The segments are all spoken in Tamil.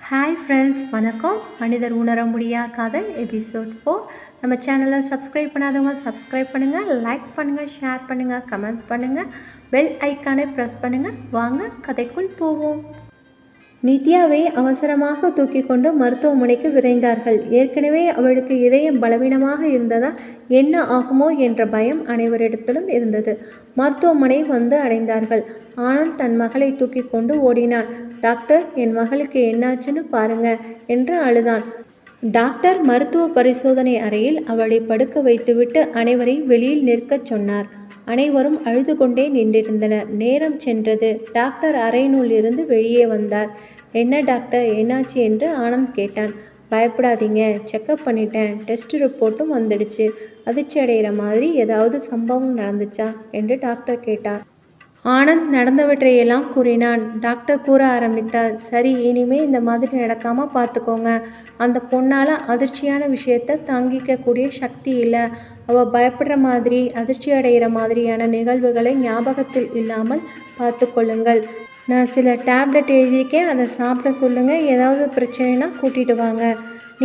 ஹாய் ஃப்ரெண்ட்ஸ், வணக்கம். மனிதர் உணர முடியா காதல் எபிசோட் 4. நம்ம சேனலை சப்ஸ்கிரைப் பண்ணாதவங்க சப்ஸ்கிரைப் பண்ணுங்கள், லைக் பண்ணுங்கள், ஷேர் பண்ணுங்கள், கமெண்ட்ஸ் பண்ணுங்கள், பெல் ஐக்கானை ப்ரெஸ் பண்ணுங்கள். வாங்க கதைக்குள் போவோம். நித்யாவை அவசரமாக தூக்கி கொண்டு மருத்துவமனைக்கு விரைந்தார்கள். ஏற்கனவே அவளுக்கு இதயம் பலவீனமாக இருந்ததால் என்ன ஆகுமோ என்ற பயம் அனைவரிடத்திலும் இருந்தது. மருத்துவமனை வந்து அடைந்தார்கள். ஆனந்த் தன் மகளை தூக்கி கொண்டு ஓடினான். டாக்டர், என் மகளுக்கு என்னாச்சுன்னு பாருங்க என்று அழுதான். டாக்டர் மருத்துவ பரிசோதனை அறையில் அவளை படுக்க வைத்துவிட்டு அனைவரையும் வெளியில் நிற்கச் சொன்னார். அனைவரும் அழுது கொண்டே நின்றிருந்தனர். நேரம் சென்றது. டாக்டர் அறையினுள் இருந்து வெளியே வந்தார். என்ன டாக்டர், என்னாச்சு என்று ஆனந்த் கேட்டான். பயப்படாதீங்க, செக்கப் பண்ணிட்டேன், டெஸ்ட் ரிப்போர்ட்டும் வந்துடுச்சு. அதிர்ச்சி அடைகிற மாதிரி ஏதாவது சம்பவம் நடந்துச்சா என்று டாக்டர் கேட்டார். ஆனந்த் நடந்தவற்றையெல்லாம் கூறினான். டாக்டர் கூற ஆரம்பித்தார். சரி, இனிமே இந்த மாதிரி நடக்காமல் பார்த்துக்கோங்க. அந்த பொண்ணால் அதிர்ச்சியான விஷயத்தை தாங்கிக்கக்கூடிய சக்தி இல்லை. அவள் பயப்படுற மாதிரி அதிர்ச்சி அடைகிற மாதிரியான நிகழ்வுகளை ஞாபகத்தில் இல்லாமல் பார்த்து கொள்ளுங்கள். நான் சில டேப்லெட் எழுதியிருக்கேன், அதை சாப்பிட சொல்லுங்கள். ஏதாவது பிரச்சனைனா கூட்டிகிட்டு வாங்க.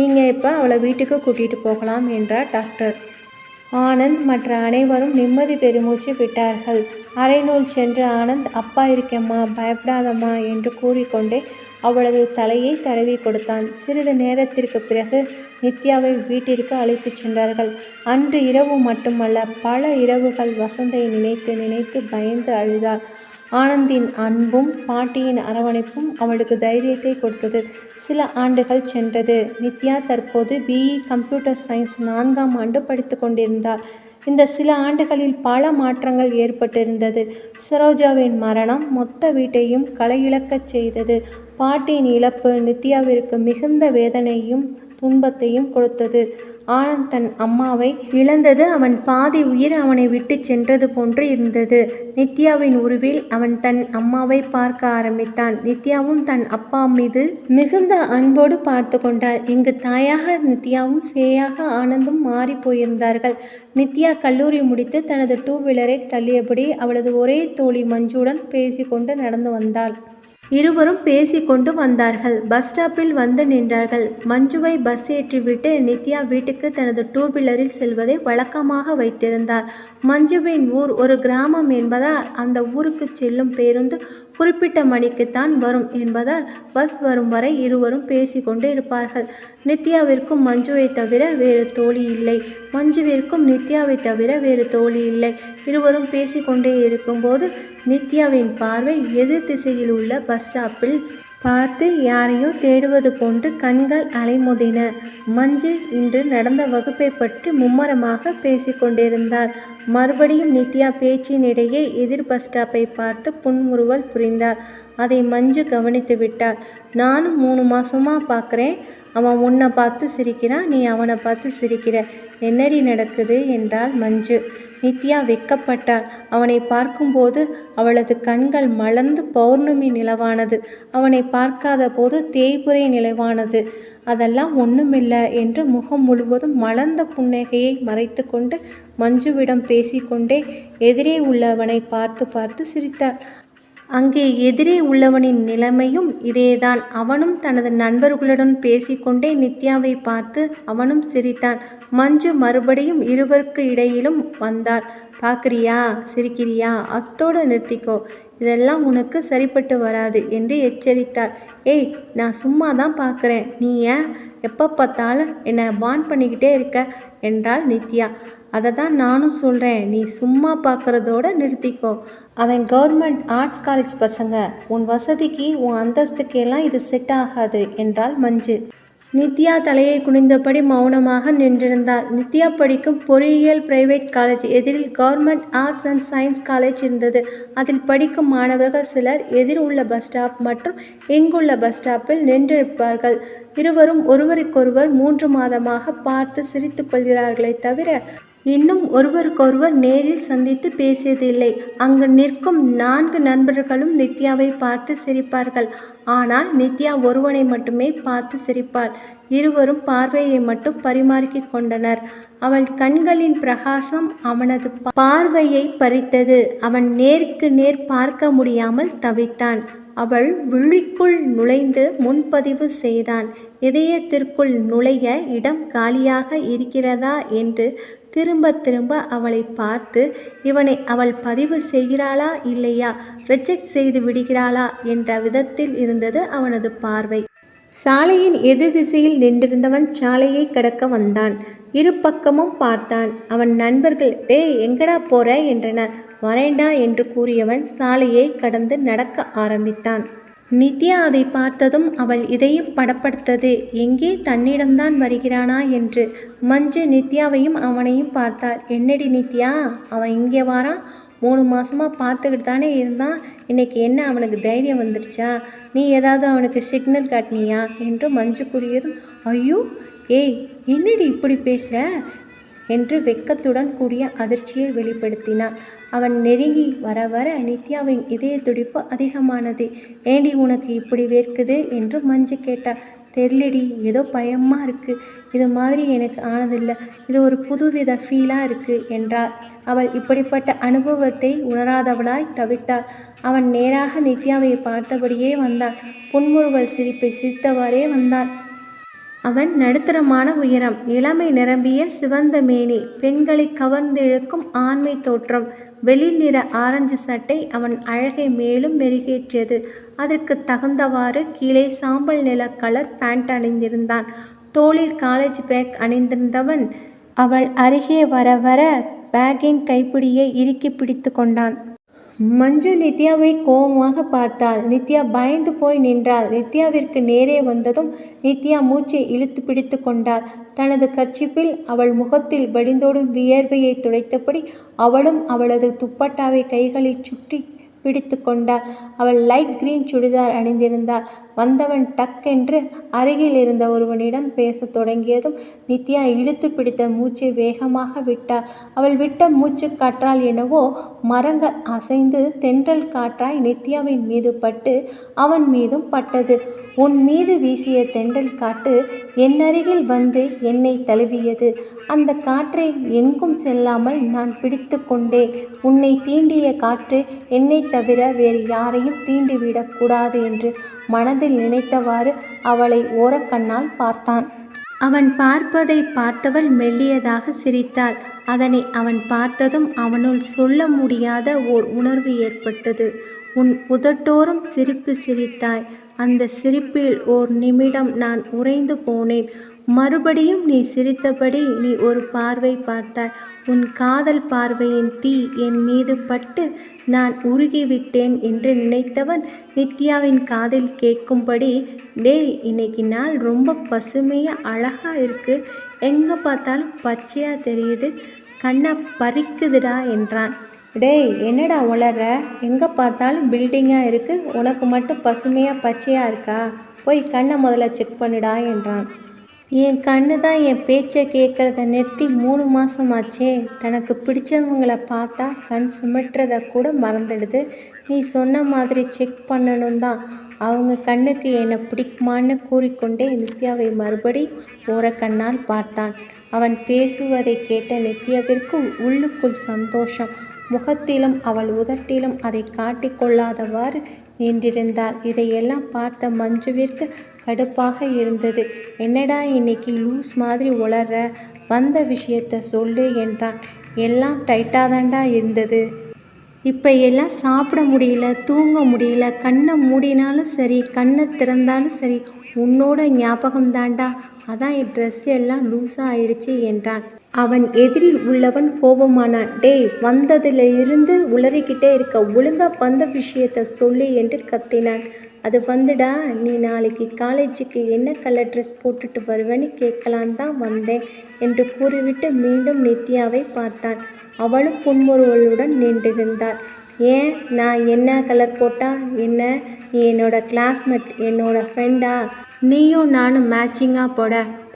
நீங்கள் இப்போ அவளை வீட்டுக்கு கூட்டிகிட்டு போகலாம் என்றார் டாக்டர். ஆனந்த் மற்ற அனைவரும் நிம்மதி பெருமூச்சு விட்டார்கள். அறைநூல் சென்று ஆனந்த், அப்பா இருக்கேம்மா, பயப்படாதம்மா என்று கூறிக்கொண்டே அவளது தலையை தடவி கொடுத்தான். சிறிது நேரத்திற்கு பிறகு நித்யாவை வீட்டிற்கு அழைத்து சென்றார்கள். அன்று இரவு மட்டுமல்ல, பல இரவுகள் வசந்தை நினைத்து நினைத்து பயந்து அழுதாள். ஆனந்தின் அன்பும் பாட்டியின் அரவணைப்பும் அவளுக்கு தைரியத்தை கொடுத்தது. சில ஆண்டுகள் சென்றது. நித்யா தற்போது BE கம்ப்யூட்டர் சயின்ஸ் 4ஆம் ஆண்டு படித்து கொண்டிருந்தாள். இந்த சில ஆண்டுகளில் பல மாற்றங்கள் ஏற்பட்டிருந்தது. சரோஜாவின் மரணம் மொத்த வீட்டையும் களையிழக்கச் செய்தது. பாட்டியின் இழப்பு நித்யாவிற்கு மிகுந்த வேதனையும் துன்பத்தையும் கொடுத்தது. ஆனந்த் தன் அம்மாவை இழந்தது அவன் பாதி உயிர் அவனை விட்டு சென்றது போன்று இருந்தது. நித்யாவின் உருவில் அவன் தன் அம்மாவை பார்க்க ஆரம்பித்தான். நித்யாவும் தன் அப்பா மீது மிகுந்த அன்போடு பார்த்து கொண்டாள். இங்கு தாயாக நித்யாவும் சேயாக ஆனந்தும் மாறி போயிருந்தார்கள். நித்யா கல்லூரி முடித்து தனது 2 வீலரை தள்ளியபடி அவளது ஒரே தோழி மஞ்சுடன் பேசிக்கொண்டு நடந்து வந்தாள். இருவரும் பேசிக்கொண்டு வந்தார்கள். பஸ் ஸ்டாப்பில் வந்து நின்றார்கள். மஞ்சுவை பஸ் ஏற்றிவிட்டு நித்யா வீட்டுக்கு தனது 2 வீலரில் செல்வதை வழக்கமாக வைத்திருந்தார். மஞ்சுவின் ஊர் ஒரு கிராமம் என்பதால் அந்த ஊருக்கு செல்லும் பேருந்து குறிப்பிட்ட மணிக்குத்தான் வரும் என்பதால் பஸ் வரும் வரை இருவரும் பேசிக்கொண்டு இருப்பார்கள். நித்யாவிற்கும் மஞ்சுவை தவிர வேறு தோழி இல்லை. மஞ்சுவிற்கும் நித்யாவை தவிர வேறு தோழி இல்லை. இருவரும் பேசிக்கொண்டே இருக்கும்போது நித்யாவின் பார்வை எதிர் திசையில் உள்ள பஸ் ஸ்டாப்பில் பார்த்து யாரையோ தேடுவது போன்று கண்கள் அலைமோதின. மஞ்சு இன்று நடந்த வகுப்பை பற்றி மும்மரமாக பேசிக்கொண்டிருந்தார். மறுபடியும் நித்யா பேச்சின் இடையே எதிர் பஸ் ஸ்டாப்பை பார்த்து புன்முறுவல் புரிந்தார். அதை மஞ்சு கவனித்து விட்டாள். நானும் 3 மாசமா பார்க்குறேன். அவன் உன்னை பார்த்து சிரிக்கிறான், நீ அவனை பார்த்து சிரிக்கிற. என்னடி நடக்குது என்றாள் மஞ்சு. நித்யா வெட்கப்பட்டாள். அவனை பார்க்கும்போது அவளது கண்கள் மலர்ந்து பௌர்ணமி நிலவானது. அவனை பார்க்காத போது தேய்புரை நிலவானது. அதெல்லாம் ஒன்றுமில்லை என்று முகம் முழுவதும் மலர்ந்த புன்னகையை மறைத்து கொண்டு மஞ்சுவிடம் பேசிக்கொண்டே எதிரே உள்ளவனை பார்த்து பார்த்து சிரித்தாள். அங்கே எதிரே உள்ளவனின் நிலைமையும் இதேதான். அவனும் தனது நண்பர்களுடன் பேசிக்கொண்டே நித்யாவை பார்த்து அவனும் சிரித்தான். மஞ்சு மறுபடியும் இருவருக்கு இடையிலும் வந்தாள். பார்க்குறியா, சிரிக்கிறியா, அத்தோடு நிறுத்திக்கோ, இதெல்லாம் உனக்கு சரிப்பட்டு வராது என்று எச்சரித்தாள். ஏய், நான் சும்மா தான் பார்க்குறேன், நீ ஏன் எப்போ பார்த்தாலும் என்னை வான் பண்ணிக்கிட்டே இருக்க என்றாள் நித்யா. அதை தான் நானும் சொல்கிறேன், நீ சும்மா பார்க்குறதோட நிறுத்திக்கோ. அவன் கவர்மெண்ட் ஆர்ட்ஸ் காலேஜ் பசங்க. உன் வசதிக்கு உன் அந்தஸ்துக்கு எல்லாம் இது செட் ஆகாது என்றாள் மஞ்சு. நித்யா தலையை குனிந்தபடி மௌனமாக நின்றிருந்தாள். நித்யா படிக்கும் பொறியியல் பிரைவேட் காலேஜ் எதிரில் government arts and science college இருந்தது. அதில் படிக்கும் மாணவர்கள் சிலர் எதிர் உள்ள பஸ் ஸ்டாப் மற்றும் இங்குள்ள பஸ் ஸ்டாப்பில் நின்றிருப்பார்கள். இருவரும் ஒருவருக்கொருவர் 3 மாதமாக பார்த்து சிரித்து கொள்கிறார்களே தவிர இன்னும் ஒருவருக்கொருவர் நேரில் சந்தித்து பேசியதில்லை. அங்கு நிற்கும் 4 நண்பர்களும் நித்யாவை பார்த்து சிரிப்பார்கள். ஆனால் நித்யா ஒருவனை மட்டுமே பார்த்து சிரிப்பாள். இருவரும் பார்வையை மட்டும் பரிமாறிக் கொண்டனர். அவள் கண்களின் பிரகாசம் அவனது பார்வையை பறித்தது. அவன் நேருக்கு நேர் பார்க்க முடியாமல் தவித்தான். அவள் விழிக்குள் நுழைந்து முன்பதிவு செய்தான். இதயத்திற்குள் நுழைய இடம் காலியாக இருக்கிறதா என்று திரும்ப திரும்ப அவளை பார்த்து, இவனை அவள் பதிவு செய்கிறாளா இல்லையா, ரிஜெக்ட் செய்து விடுகிறாளா என்ற விதத்தில் இருந்தது அவனது பார்வை. சாலையின் எதிர் திசையில் நின்றிருந்தவன் சாலையை கடக்க வந்தான். இரு பக்கமும் பார்த்தான். அவன் நண்பர்கள் டேய் எங்கடா போற என்றனர். வரேண்டா என்று கூறியவன் சாலையை கடந்து நடக்க ஆரம்பித்தான். நித்யா அதை பார்த்ததும் அவள் இதயம் படப்படுத்தது. எங்கே தன்னிடம்தான் வருகிறானா என்று. மஞ்சு நித்யாவையும் அவனையும் பார்த்தாள். என்னடி நித்யா, அவன் இங்கே வாரான், 3 மாதமாக பார்த்துக்கிட்டு தானே இருந்தான், இன்னைக்கு என்ன அவனுக்கு தைரியம் வந்துடுச்சா, நீ ஏதாவது அவனுக்கு சிக்னல் காட்டினியா என்று மஞ்சு கூறியதும், ஐயோ ஏய் என்னடி இப்படி பேசுகிற என்று வெட்கத்துடன் கூடிய அதிர்ச்சியை வெளிப்படுத்தினான். அவன் நெருங்கி வர வர நித்யாவின் இதய துடிப்பு அதிகமானது. ஏண்டி உனக்கு இப்படி வேர்க்குது என்று மஞ்சு கேட்டாள். தெரியலடி, ஏதோ பயமாக இருக்குது, இது மாதிரி எனக்கு ஆனதில்லை, இது ஒரு புதுவித ஃபீலாக இருக்குது என்றாள். அவள் இப்படிப்பட்ட அனுபவத்தை உணராதவளாய் தவித்தாள். அவன் நேராக நித்யாவை பார்த்தபடியே வந்தான். புன்முறுவல் சிரிப்பை சிரித்தவாறே வந்தான். அவன் நடுத்தரமான உயரம், இளமை நிரம்பிய சிவந்த மேனி, பெண்களை கவர்ந்திழுக்கும் ஆண்மை தோற்றம். வெளிர் நிற ஆரஞ்சு சட்டை அவன் அழகை மேலும் மெருகேற்றியது. அதற்கு தகுந்தவாறு கீழே சாம்பல் நில கலர் பேண்ட் அணிந்திருந்தான். தோளில் காலேஜ் பேக் அணிந்திருந்தவன் அவள் அருகே வர வர பேக்கின் கைப்பிடியை இறுக்கி பிடித்து கொண்டான். மஞ்சு நித்யாவை கோபமாக பார்த்தாள். நித்யா பயந்து போய் நின்றாள். நித்யாவிற்கு நேரே வந்ததும் நித்யா மூச்சை இழுத்து பிடித்து கொண்டாள். தனது கர்ச்சிப்பில் அவள் முகத்தில் வடிந்தோடும் வியர்வையை துடைத்தபடி அவளும் அவளது துப்பட்டாவை கைகளில் சுற்றி பிடித்து கொண்டாள். அவள் லைட் கிரீன் சுடிதார் அணிந்திருந்தாள். வந்தவன் டக் என்று அருகில் இருந்த ஒருவனிடம் பேசத் தொடங்கியதும் நித்யா இழுத்து பிடித்த மூச்சை வேகமாக விட்டாள். அவள் விட்ட மூச்சு காற்றால் என்னவோ மரங்கள் அசைந்து தென்றல் காற்றாய் நித்யாவின் மீது பட்டு அவன் மீதும் பட்டது. உன் மீது வீசிய தென்றல் காற்று என்னருகில் வந்து என்னை தழுவியது. அந்த காற்றை எங்கும் செல்லாமல் நான் பிடித்து கொண்டேன். உன்னை தீண்டிய காற்று என்னை தவிர வேறு யாரையும் தீண்டிவிடக்கூடாது என்று மனதில் நினைத்தவாறு அவளை ஓரக்கண்ணால் பார்த்தான். அவன் பார்ப்பதை பார்த்தவள் மெல்லியதாக சிரித்தாள். அதனை அவன் பார்த்ததும் அவனுள் சொல்ல முடியாத ஓர் உணர்வு ஏற்பட்டது. உன் உதட்டோரம் சிரிப்பு சிரித்தாய். அந்த சிரிப்பில் ஓர் நிமிடம் நான் உறைந்து போனேன். மறுபடியும் நீ சிரித்தபடி நீ ஒரு பார்வை பார்த்தாய். உன் காதல் பார்வையின் தீ என் மீது பட்டு நான் உருகிவிட்டேன் என்று நினைத்தவன் நித்யாவின் காதில் கேட்கும்படி, டேய் இன்னைக்கு நாள் ரொம்ப பசுமையாக அழகா இருக்கு, எங்கே பார்த்தாலும் பச்சையாக தெரியுது, கண்ணை பறிக்குதுடா என்றான். டேய் என்னடா உளற, எங்கே பார்த்தாலும் பில்டிங்காக இருக்குது, உனக்கு மட்டும் பசுமையாக பச்சையாக இருக்கா, போய் கண்ணை முதல்ல செக் பண்ணுடா என்றான். என் கண்ணு தான் என் பேச்சை கேட்குறத நிறுத்தி 3 மாதமாச்சே. தனக்கு பிடிச்சவங்களை பார்த்தா கண் சிமிட்டுறத கூட மறந்துடுது. நீ சொன்ன மாதிரி செக் பண்ணணும் தான். அவங்க கண்ணுக்கு என்னை பிடிக்குமான்னு கூறிக்கொண்டே நித்யாவை மறுபடி ஓரக்கண்ணால் பார்த்தான். அவன் பேசுவதை கேட்ட நித்யாவிற்கு உள்ளுக்குள் சந்தோஷம். முகத்திலும் அவள் உதட்டிலும் அதை காட்டிக்கொள்ளாதவாறு நின்றிருந்தாள். இதையெல்லாம் பார்த்த மஞ்சுவிற்கு கடுப்பாக இருந்தது. என்னடா இன்னைக்கு லூஸ் மாதிரி உளற, வந்த விஷயத்த சொல்லு என்றான். எல்லாம் டைட்டாதான்டா இருந்தது. இப்போ எல்லாம் சாப்பிட முடியல, தூங்க முடியல, கண்ணை மூடினாலும் சரி கண்ணை திறந்தாலும் சரி உன்னோட ஞாபகம் தாண்டா, அதான் என் ட்ரெஸ் எல்லாம் லூஸாக ஆயிடுச்சு என்றான். அவன் எதிரில் உள்ளவன் கோபமானான். டேய் வந்ததுல இருந்து உளறிக்கிட்டே இருக்க, ஒழுங்கா வந்த விஷயத்த சொல்லு என்று கத்தினான். அது வந்துடா, நீ நாளைக்கு காலேஜுக்கு என்ன கலர் ட்ரெஸ் போட்டுட்டு வருவேன்னு கேட்கலான் தான் வந்தேன் என்று கூறிவிட்டு மீண்டும் நித்யாவை பார்த்தான். அவளும் புன்முறுவலுடன் நின்றிருந்தாள். ஏன் நான் என்ன கலர் போட்டா என்ன, நீ என்னோட கிளாஸ்மேட், என்னோட ஃப்ரெண்டா, நீயும் நானும் மேட்சிங்காக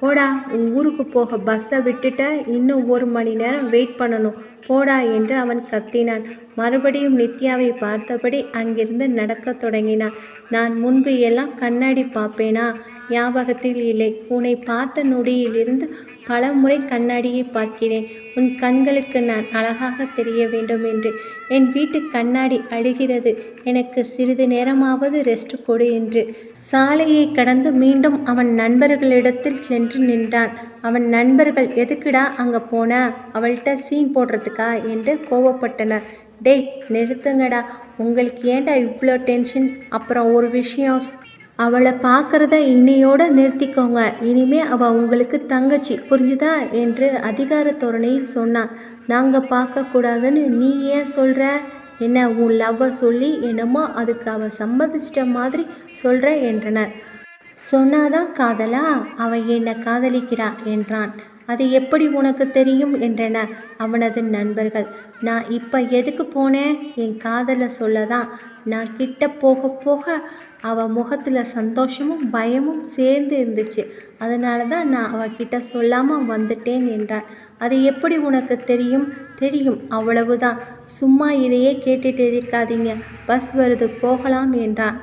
போடா, உன் ஊருக்கு போக பஸ்ஸை விட்டுட்ட, இன்னும் 1 மணி நேரம் வெயிட் பண்ணணும், போடா என்று அவன் கத்தினான். மறுபடியும் நித்யாவை பார்த்தபடி அங்கிருந்து நடக்க தொடங்கினான். நான் முன்பு எல்லாம் கண்ணாடி பார்ப்பேனா, ஞாபகத்தில் இல்லை. உன்னை பார்த்த நொடியிலிருந்து பல முறை கண்ணாடியை பார்க்கிறேன். உன் கண்களுக்கு நான் அழகாக தெரிய வேண்டும் என்று. என் வீட்டு கண்ணாடி அழுகிறது. எனக்கு சிறிது நேரமாவது ரெஸ்ட் கொடு என்று. சாலையை கடந்து மீண்டும் அவன் நண்பர்களிடத்தில் சென்று நின்றான். அவன் நண்பர்கள் எதுக்குடா அங்கே போன, அவள்கிட்ட சீன் போடுறதுக்கா என்று கோபப்பட்டனர். டேய் நிறுத்துங்கடா, உங்களுக்கு ஏன்டா இவ்வளோ டென்ஷன்? அப்புறம் ஒரு விஷயம், அவளை பார்க்குறத இன்னையோட நிறுத்திக்கோங்க. இனிமே அவள் உங்களுக்கு தங்கச்சி, புரிஞ்சுதா என்று அதிகார தோரணையில் சொன்னான். நாங்கள் பார்க்கக்கூடாதுன்னு நீ ஏன் சொல்கிற? என்ன உன் லவ்வை சொல்லி என்னமோ அதுக்கு அவள் சம்மதிச்சிட்ட மாதிரி சொல்கிற என்றனர். சொன்னாதான் காதலா? அவள் என்னை காதலிக்கிறா என்றான். அது எப்படி உனக்கு தெரியும் என்றனர் அவனது நண்பர்கள். நான் இப்போ எதுக்கு போனேன்? என் காதலை சொல்லதான். நான் கிட்ட போக போக அவள் முகத்தில் சந்தோஷமும் பயமும் சேர்ந்து இருந்துச்சு. அதனால தான் நான் அவகிட்ட சொல்லாமல் வந்துட்டேன் என்றான். அது எப்படி உனக்கு தெரியும்? தெரியும், அவ்வளவுதான். சும்மா இதையே கேட்டுட்டு இருக்காதீங்க, பஸ் வருது, போகலாம் என்றான்.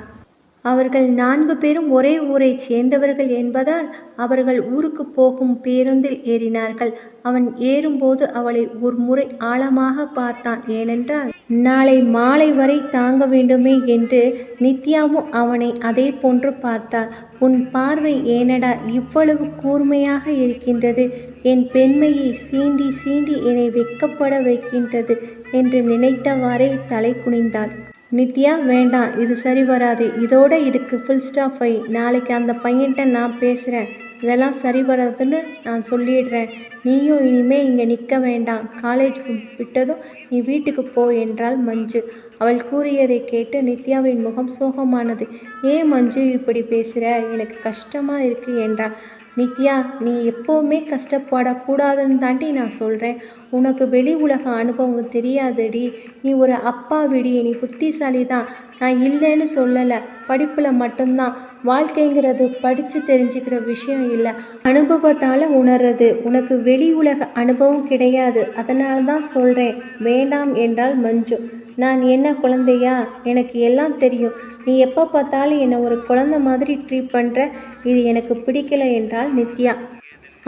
அவர்கள் 4 பேரும் ஒரே ஊரைச் சேர்ந்தவர்கள் என்பதால் அவர்கள் ஊருக்கு போகும் பேருந்தில் ஏறினார்கள். அவன் ஏறும்போது அவளை ஒரு முறை ஆழமாக பார்த்தான். ஏனென்றால் நாளை மாலை வரை தாங்க வேண்டுமே என்று நித்யாவும் அவனை அதே போன்று பார்த்தாள். உன் பார்வை ஏனடா இவ்வளவு கூர்மையாக இருக்கின்றது? என் பெண்மையை சீண்டி சீண்டி என்னை வெட்கப்பட வைக்கின்றது என்று நினைத்தவாறே தலை குனிந்தாள். நித்யா, வேண்டாம், இது சரி வராது. இதோட இதுக்கு ஃபுல் ஸ்டாப் வை. நாளைக்கு அந்த பையன்கிட்ட நான் பேசுகிறேன். இதெல்லாம் சரி வராதுன்னு நான் சொல்லிடுறேன். நீயும் இனிமே இங்கே நிற்க வேண்டாம். காலேஜ் விட்டதும் நீ வீட்டுக்கு போ என்றாள் மஞ்சு. அவள் கூறியதை கேட்டு நித்யாவின் முகம் சோகமானது. ஏன் மஞ்சு இப்படி பேசுகிற? எனக்கு கஷ்டமாக இருக்கு என்றாள். நித்யா, நீ எப்போவுமே கஷ்டப்படக்கூடாதுன்னு தாண்டி நான் சொல்கிறேன். உனக்கு வெளி உலக அனுபவம் தெரியாதடி. நீ ஒரு அப்பாவிடி, நீ புத்திசாலி தான். நான் இல்லைன்னு சொல்லலை. படிப்பில் மட்டும்தான். வாழ்க்கைங்கிறது படித்து தெரிஞ்சுக்கிற விஷயம் இல்லை, அனுபவத்தால் உணர்றது. உனக்கு வெளி உலக அனுபவம் கிடையாது, அதனால தான் சொல்கிறேன். வேண்டாம் என்றாள் மஞ்சு. நான் என்ன குழந்தையா? எனக்கு எல்லாம் தெரியும். நீ எப்போ பார்த்தாலும் என்னை ஒரு குழந்தை மாதிரி ட்ரீட் பண்ணுற. இது எனக்கு பிடிக்கல என்றாள் நித்யா.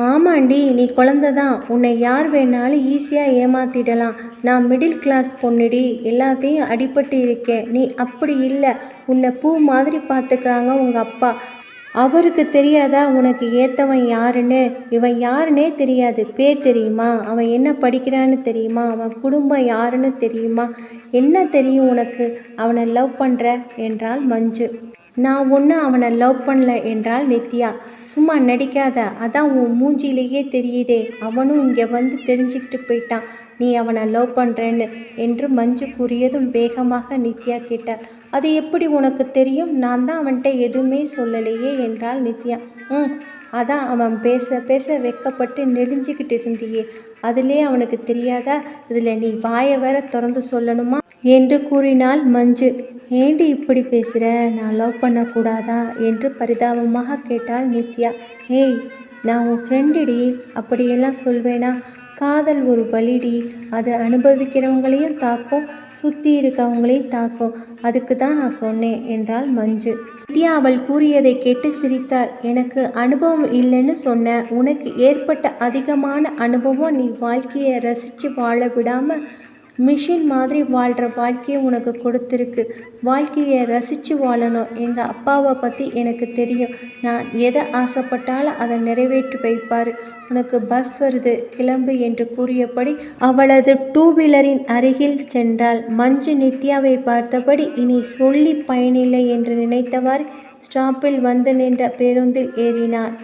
ஆமாண்டி, நீ குழந்தை தான். உன்னை யார் வேணாலும் ஈஸியாக ஏமாத்திடலாம். நான் மிடில் கிளாஸ் பொண்ணுடி, எல்லாத்தையும் அடிபட்டு இருக்கேன். நீ அப்படி இல்லை. உன்னை பூ மாதிரி பார்த்துக்கிறாங்க உங்கள் அப்பா. அவருக்கு தெரியாதா உனக்கு ஏற்றவன் யாருன்னு? இவன் யாருன்னே தெரியாது. பேர் தெரியுமா? அவன் என்ன படிக்கிறான்னு தெரியுமா? அவன் குடும்பம் யாருன்னு தெரியுமா? என்ன தெரியும் உனக்கு? அவனை லவ் பண்ணுற என்றாள் மஞ்சு. நான் ஒன்றும் அவனை லவ் பண்ணல என்றாள் நித்யா. சும்மா நடிக்காத, அதான் உன் மூஞ்சிலேயே தெரியுதே. அவனும் இங்கே வந்து தெரிஞ்சுக்கிட்டு போயிட்டான் நீ அவனை லவ் பண்ணுறேன்னு என்று மஞ்சு கூறியதும் வேகமாக நித்யா கேட்டாள். அது எப்படி உனக்கு தெரியும்? நான் தான் அவன்கிட்ட எதுவுமே சொல்லலையே என்றாள் நித்யா. அதான் அவன் பேச பேச வெக்கப்பட்டு நெளிஞ்சிக்கிட்டு இருந்தியே, அதிலே அவனுக்கு தெரியாதா? இதில் நீ வாயை வேற திறந்து சொல்லணுமா என்று கூறினாள் மஞ்சு. ஏண்டி இப்படி பேசுகிற? நான் லவ் பண்ணக்கூடாதா என்று பரிதாபமாக கேட்டாள் நித்யா. ஏய், நான் உன் ஃப்ரெண்டுடி, அப்படியெல்லாம் சொல்வேனா? காதல் ஒரு வலிடி, அது அனுபவிக்கிறவங்களையும் தாக்கும், சுற்றி இருக்கவங்களையும் தாக்கும். அதுக்கு தான் நான் சொன்னேன் என்றாள் மஞ்சு. நித்யா அவள் கூறியதை கேட்டு சிரித்தாள். எனக்கு அனுபவம் இல்லைன்னு சொன்ன, உனக்கு ஏற்பட்ட அதிகமான அனுபவம் நீ வாழ்க்கையை ரசித்து வாழ விடாமல் மிஷின் மாதிரி வாழ்கிற வாழ்க்கையை உனக்கு கொடுத்துருக்கு. வாழ்க்கையை ரசித்து வாழணும். எங்கள் அப்பாவை பற்றி எனக்கு தெரியும். நான் எதை ஆசைப்பட்டாலும் அதை நிறைவேற்றி வைப்பார். உனக்கு பஸ் வருது, கிளம்பு என்று கூறியபடி அவளது 2 வீலரின் அருகில் சென்றாள். மஞ்சு நித்யாவை பார்த்தபடி இனி சொல்லி பயனில்லை என்று நினைத்தவாறு ஸ்டாப்பில் வந்து நின்ற பேருந்தில் ஏறினாள்.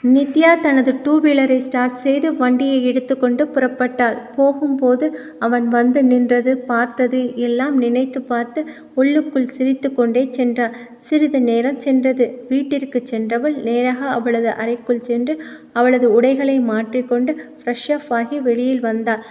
நித்யா தனது 2 வீலரை ஸ்டார்ட் செய்து வண்டியை எடுத்துக்கொண்டு புறப்பட்டாள். போகும்போது அவன் வந்து நின்றது பார்த்தது எல்லாம் நினைத்து பார்த்து உள்ளுக்குள் சிரித்து கொண்டே சென்றாள். சிறிது நேரம் சென்றது. வீட்டிற்கு சென்றவள் நேராக அவளது அறைக்குள் சென்று அவளது உடைகளை மாற்றிக்கொண்டு ஃப்ரெஷ் அப் ஆகி வெளியில் வந்தாள்.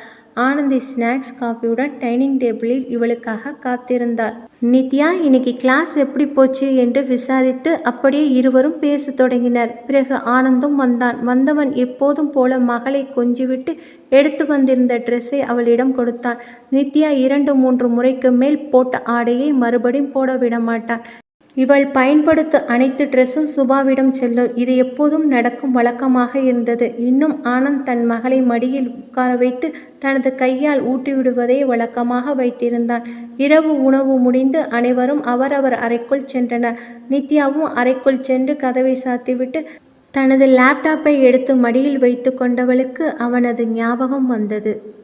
ஆனந்தி ஸ்நாக்ஸ் காஃபியுடன் டைனிங் டேபிளில் இவளுக்காக காத்திருந்தாள். நித்யா, இன்னைக்கு கிளாஸ் எப்படி போச்சு என்று விசாரித்து அப்படியே இருவரும் பேச தொடங்கினர். பிறகு ஆனந்தும் வந்தான். வந்தவன் எப்போதும் போல மகளை கொஞ்சிவிட்டு எடுத்து வந்திருந்த ட்ரெஸ்ஸை அவளிடம் கொடுத்தான். நித்யா 2-3 முறைக்கு மேல் போட்ட ஆடையை மறுபடியும் போட விட மாட்டான். இவள் பயன்படுத்த அனைத்து ட்ரெஸ்ஸும் சுபாவிடம் செல்லும். இது எப்போதும் நடக்கும் வழக்கமாக இருந்தது. இன்னும் ஆனந்த் தன் மகளை மடியில் உட்கார வைத்து தனது கையால் ஊட்டிவிடுவதை வழக்கமாக வைத்திருந்தான். இரவு உணவு முடிந்து அனைவரும் அவரவர் அறைக்குள் சென்றனர். நித்யாவும் அறைக்குள் சென்று கதவை சாத்திவிட்டு தனது லேப்டாப்பை எடுத்து மடியில் வைத்து கொண்டவளுக்கு அவனது ஞாபகம் வந்தது.